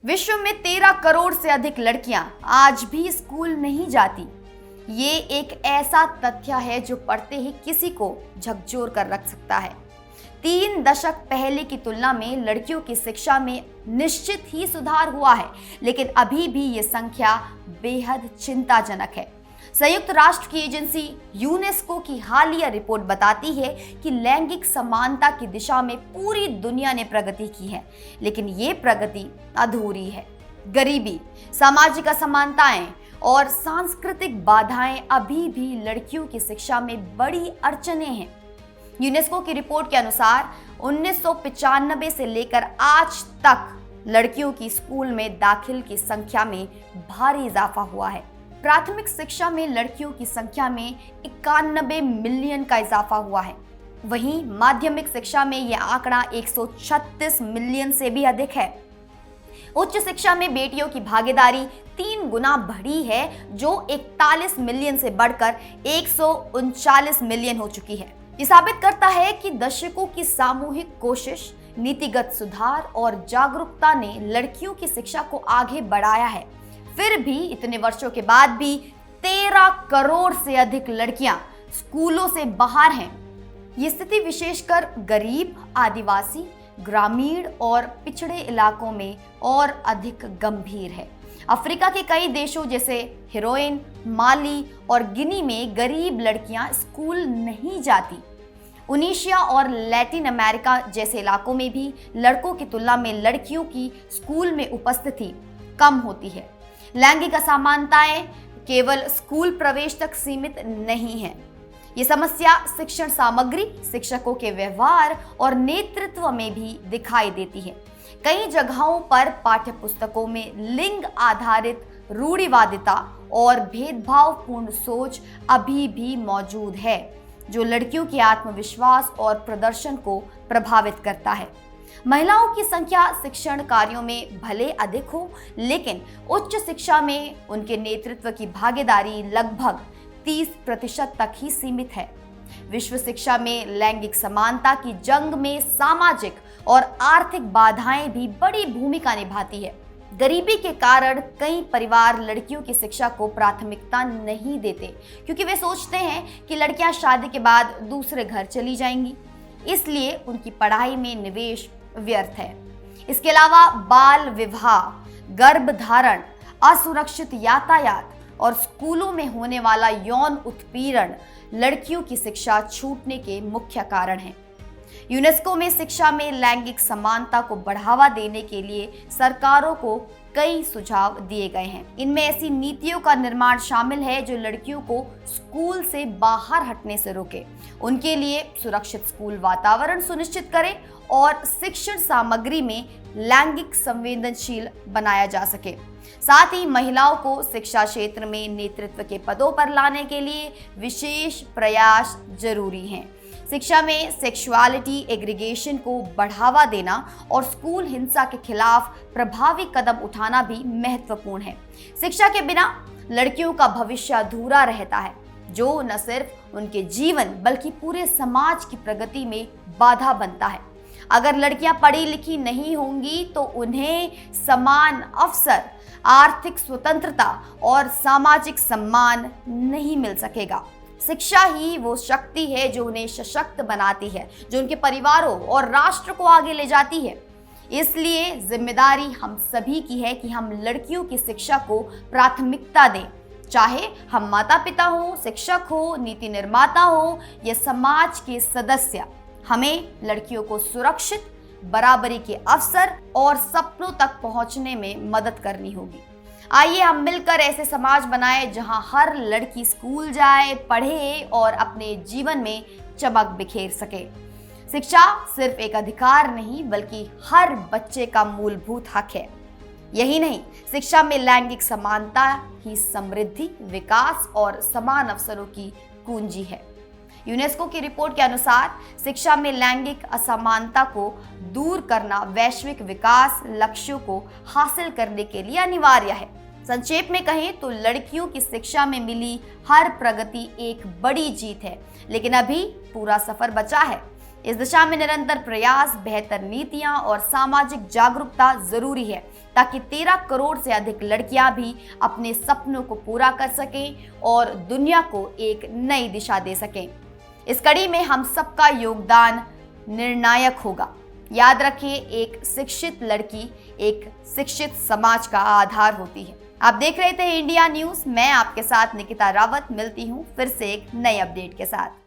विश्व में 13 करोड़ से अधिक लड़कियां आज भी स्कूल नहीं जाती। ये एक ऐसा तथ्य है जो पढ़ते ही किसी को झकझोर कर रख सकता है। 3 दशक पहले की तुलना में लड़कियों की शिक्षा में निश्चित ही सुधार हुआ है, लेकिन अभी भी ये संख्या बेहद चिंताजनक है। संयुक्त राष्ट्र की एजेंसी यूनेस्को की हालिया रिपोर्ट बताती है कि लैंगिक समानता की दिशा में पूरी दुनिया ने प्रगति की है, लेकिन ये प्रगति अधूरी है। गरीबी, सामाजिक असमानताएं और सांस्कृतिक बाधाएं अभी भी लड़कियों की शिक्षा में बड़ी अड़चनें हैं। यूनेस्को की रिपोर्ट के अनुसार 1995 से लेकर आज तक लड़कियों की स्कूल में दाखिल की संख्या में भारी इजाफा हुआ है। प्राथमिक शिक्षा में लड़कियों की संख्या में 91 मिलियन का इजाफा हुआ है। वहीं माध्यमिक शिक्षा में यह आंकड़ा 136 मिलियन से भी अधिक है। उच्च शिक्षा में बेटियों की भागीदारी 3 गुना बढ़ी है, जो 41 मिलियन से बढ़कर 139 मिलियन हो चुकी है। ये साबित करता है कि दशकों की सामूहिक कोशिश, नीतिगत सुधार और जागरूकता ने लड़कियों की शिक्षा को आगे बढ़ाया है। फिर भी इतने वर्षों के बाद भी 13 करोड़ से अधिक लड़कियां स्कूलों से बाहर हैं। ये स्थिति विशेषकर गरीब, आदिवासी, ग्रामीण और पिछड़े इलाकों में और अधिक गंभीर है। अफ्रीका के कई देशों जैसे हेरोइन, माली और गिनी में गरीब लड़कियां स्कूल नहीं जाती। उनीशिया और लैटिन अमेरिका जैसे इलाकों में भी लड़कों की तुलना में लड़कियों की स्कूल में उपस्थिति कम होती है। लैंगिक असमानताएं केवल स्कूल प्रवेश तक सीमित नहीं है। ये समस्या शिक्षण सामग्री, शिक्षकों के व्यवहार और नेतृत्व में भी दिखाई देती है। कई जगहों पर पाठ्यपुस्तकों में लिंग आधारित रूढ़िवादिता और भेदभावपूर्ण सोच अभी भी मौजूद है, जो लड़कियों के आत्मविश्वास और प्रदर्शन को प्रभावित करता है। महिलाओं की संख्या शिक्षण कार्यों में भले अधिक हो, लेकिन उच्च शिक्षा में उनके नेतृत्व की भागीदारी लगभग 30% तक ही सीमित है। विश्व शिक्षा में लैंगिक समानता की जंग में सामाजिक और आर्थिक बाधाएं भी बड़ी भूमिका निभाती है। गरीबी के कारण कई परिवार लड़कियों की शिक्षा को प्राथमिकता नहीं देते, क्योंकि वे सोचते हैं कि लड़कियां शादी के बाद दूसरे घर चली जाएंगी, इसलिए उनकी पढ़ाई में निवेश व्यर्थ है। इसके अलावा बाल विवाह, गर्भधारण, असुरक्षित यातायात और स्कूलों में होने वाला यौन उत्पीड़न लड़कियों की शिक्षा छूटने के मुख्य कारण हैं। यूनेस्को में शिक्षा में लैंगिक समानता को बढ़ावा देने के लिए सरकारों को कई सुझाव दिए गए हैं। इनमें ऐसी नीतियों का निर्माण शामिल है जो लड़कियों को स्कूल से बाहर हटने से रोके, उनके लिए सुरक्षित स्कूल वातावरण सुनिश्चित करे और शिक्षण सामग्री में लैंगिक संवेदनशील बनाया जा सके। साथ ही महिलाओं को शिक्षा क्षेत्र में नेतृत्व के पदों पर लाने के लिए विशेष प्रयास जरूरी हैं। शिक्षा में सेक्सुअलिटी एग्रीगेशन को बढ़ावा देना और स्कूल हिंसा के खिलाफ प्रभावी कदम उठाना भी महत्वपूर्ण है। शिक्षा के बिना लड़कियों का भविष्य अधूरा रहता है, जो न सिर्फ उनके जीवन बल्कि पूरे समाज की प्रगति में बाधा बनता है। अगर लड़कियां पढ़ी लिखी नहीं होंगी तो उन्हें समान अवसर, आर्थिक स्वतंत्रता और सामाजिक सम्मान नहीं मिल सकेगा। शिक्षा ही वो शक्ति है जो उन्हें सशक्त बनाती है, जो उनके परिवारों और राष्ट्र को आगे ले जाती है। इसलिए जिम्मेदारी हम सभी की है कि हम लड़कियों की शिक्षा को प्राथमिकता दें, चाहे हम माता पिता हो, शिक्षक हो, नीति निर्माता हो या समाज के सदस्य। हमें लड़कियों को सुरक्षित, बराबरी के अवसर और सपनों तक पहुंचने में मदद करनी होगी। आइए हम मिलकर ऐसे समाज बनाएं जहां हर लड़की स्कूल जाए, पढ़े और अपने जीवन में चमक बिखेर सके। शिक्षा सिर्फ एक अधिकार नहीं, बल्कि हर बच्चे का मूलभूत हक है। यही नहीं, शिक्षा में लैंगिक समानता ही समृद्धि, विकास और समान अवसरों की कुंजी है। यूनेस्को की रिपोर्ट के अनुसार शिक्षा में लैंगिक असमानता को दूर करना वैश्विक विकास लक्ष्यों को हासिल करने के लिए अनिवार्य है। संक्षेप में कहें तो लड़कियों की शिक्षा में मिली हर प्रगति एक बड़ी जीत है, लेकिन अभी पूरा सफर बचा है। इस दिशा में निरंतर प्रयास, बेहतर नीतियां और सामाजिक जागरूकता जरूरी है ताकि 13 करोड़ से अधिक लड़कियां भी अपने सपनों को पूरा कर सकें और दुनिया को एक नई दिशा दे सकें। इस कड़ी में हम सबका योगदान निर्णायक होगा। याद रखिए, एक शिक्षित लड़की एक शिक्षित समाज का आधार होती है। आप देख रहे थे इंडिया न्यूज। मैं आपके साथ निकिता रावत मिलती हूँ फिर से एक नए अपडेट के साथ।